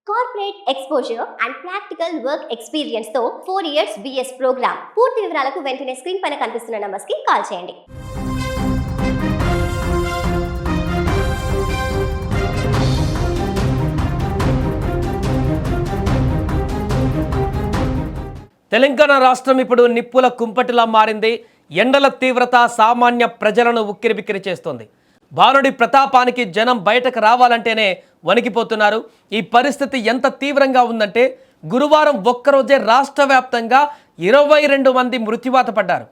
Corporate exposure and practical work experience తో 4 years BS programme. పూర్తి వివరాలకు వెంటనే స్క్రీన్ పైన కనిపిస్తున్న నంబర్స్ కి కాల్ చేయండి. తెలంగాణ రాష్ట్రం ఇప్పుడు నిప్పుల కుంపటిలా మారింది. ఎండల తీవ్రత సామాన్య ప్రజలను ఉక్కిరిబిక్కిరి చేస్తోంది. భానుడి ప్రతాపానికి జనం బయటకు రావాలంటేనే వణికిపోతున్నారు. ఈ పరిస్థితి ఎంత తీవ్రంగా ఉందంటే గురువారం ఒక్కరోజే రాష్ట్ర వ్యాప్తంగా 22 మంది మృత్యువాత పడ్డారు.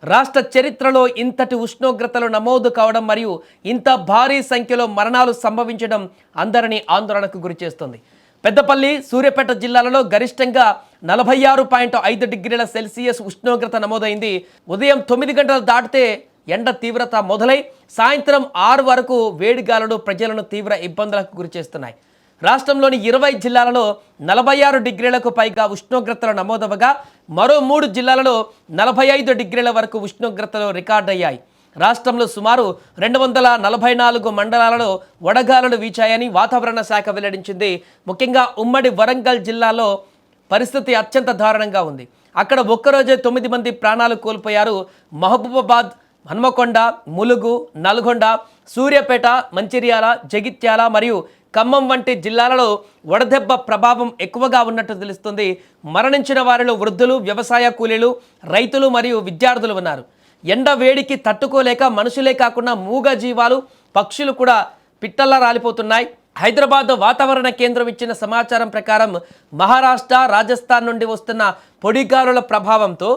రాష్ట్ర చరిత్రలో ఇంతటి ఉష్ణోగ్రతలు నమోదు కావడం మరియు ఇంత భారీ సంఖ్యలో మరణాలు సంభవించడం అందరినీ ఆందోళనకు గురిచేస్తుంది. పెద్దపల్లి, సూర్యాపేట జిల్లాలలో గరిష్టంగా 46.5 డిగ్రీల సెల్సియస్ ఉష్ణోగ్రత నమోదైంది. ఉదయం 9 గంటలు దాటితే ఎండ తీవ్రత మొదలై సాయంత్రం 6 వరకు వేడిగాలులు ప్రజలను తీవ్ర ఇబ్బందులకు గురిచేస్తున్నాయి. రాష్ట్రంలోని 20 జిల్లాలలో 46 డిగ్రీలకు పైగా ఉష్ణోగ్రతలు నమోదవగా మరో 3 జిల్లాలలో 45 డిగ్రీల వరకు ఉష్ణోగ్రతలు రికార్డయ్యాయి. రాష్ట్రంలో సుమారు 244 మండలాలలో వడగాలులు వీచాయని వాతావరణ శాఖ వెల్లడించింది. ముఖ్యంగా ఉమ్మడి వరంగల్ జిల్లాలో పరిస్థితి అత్యంత దారుణంగా ఉంది. అక్కడ ఒక్కరోజే 9 మంది ప్రాణాలు కోల్పోయారు. మహబూబాబాద్, హన్మకొండ, ములుగు, నల్గొండ, సూర్యాపేట, మంచిర్యాల, జగిత్యాల మరియు ఖమ్మం వంటి జిల్లాలలో వడదెబ్బ ప్రభావం ఎక్కువగా ఉన్నట్టు తెలుస్తుంది. మరణించిన వారిలో వృద్ధులు, వ్యవసాయ కూలీలు, రైతులు మరియు విద్యార్థులు ఉన్నారు. ఎండ వేడికి తట్టుకోలేక మనుషులే కాకుండా మూగ జీవాలు, పక్షులు కూడా పిట్టల్లా రాలిపోతున్నాయి. హైదరాబాద్ వాతావరణ కేంద్రం ఇచ్చిన సమాచారం ప్రకారం మహారాష్ట్ర, రాజస్థాన్ నుండి వస్తున్న పొడిగాలుల ప్రభావంతో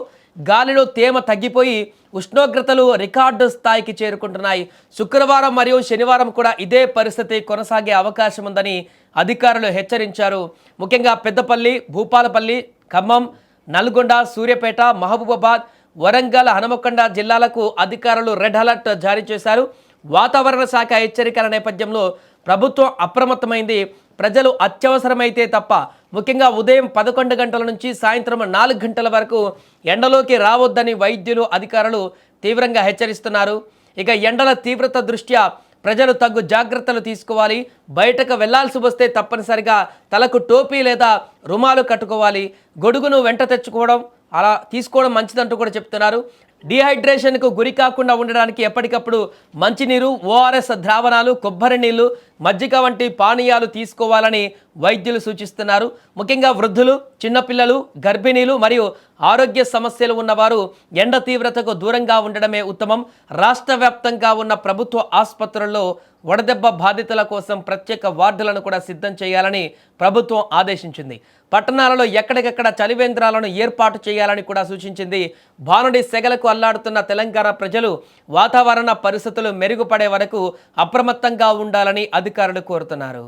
గాలిలో తేమ తగ్గిపోయి ఉష్ణోగ్రతలు రికార్డు స్థాయికి చేరుకుంటున్నాయి. శుక్రవారం మరియు శనివారం కూడా ఇదే పరిస్థితి కొనసాగే అవకాశం ఉందని అధికారులు హెచ్చరించారు. ముఖ్యంగా పెద్దపల్లి, భూపాలపల్లి, ఖమ్మం, నల్గొండ, సూర్యాపేట, మహబూబాబాద్, వరంగల్, హనుమకొండ జిల్లాలకు అధికారులు రెడ్ అలర్ట్ జారీ చేశారు. వాతావరణ శాఖ హెచ్చరికల నేపథ్యంలో ప్రభుత్వం అప్రమత్తమైంది. ప్రజలు అత్యవసరమైతే తప్ప ముఖ్యంగా ఉదయం 11 గంటల నుంచి సాయంత్రం 4 గంటల వరకు ఎండలోకి రావద్దని వైద్యులు, అధికారులు తీవ్రంగా హెచ్చరిస్తున్నారు. ఇక ఎండల తీవ్రత దృష్ట్యా ప్రజలు తగు జాగ్రత్తలు తీసుకోవాలి. బయటకు వెళ్లాల్సి వస్తే తప్పనిసరిగా తలకు టోపీ లేదా రుమాలు కట్టుకోవాలి. గొడుగును వెంట తెచ్చుకోవడం అలా తీసుకోవడం మంచిదంటూ కూడా చెప్తున్నారు. డిహైడ్రేషన్కు గురి కాకుండా ఉండడానికి ఎప్పటికప్పుడు మంచినీరు, ఓఆర్ఎస్ ద్రావణాలు, కొబ్బరి నీళ్లు, మజ్జిగ వంటి పానీయాలు తీసుకోవాలని వైద్యులు సూచిస్తున్నారు. ముఖ్యంగా వృద్ధులు, చిన్నపిల్లలు, గర్భిణీలు మరియు ఆరోగ్య సమస్యలు ఉన్నవారు ఎండ తీవ్రతకు దూరంగా ఉండడమే ఉత్తమం. రాష్ట్ర వ్యాప్తంగా ఉన్న ప్రభుత్వ ఆసుపత్రుల్లో వడదెబ్బ బాధితుల కోసం ప్రత్యేక వార్డులను కూడా సిద్ధం చేయాలని ప్రభుత్వం ఆదేశించింది. పట్టణాలలో ఎక్కడికెక్కడ చలివేంద్రాలను ఏర్పాటు చేయాలని కూడా సూచించింది. భానుడి సెగలకు అల్లాడుతున్న తెలంగాణ ప్రజలు వాతావరణ పరిస్థితులు మెరుగుపడే వరకు అప్రమత్తంగా ఉండాలని అధికారులు కోరుతున్నారు.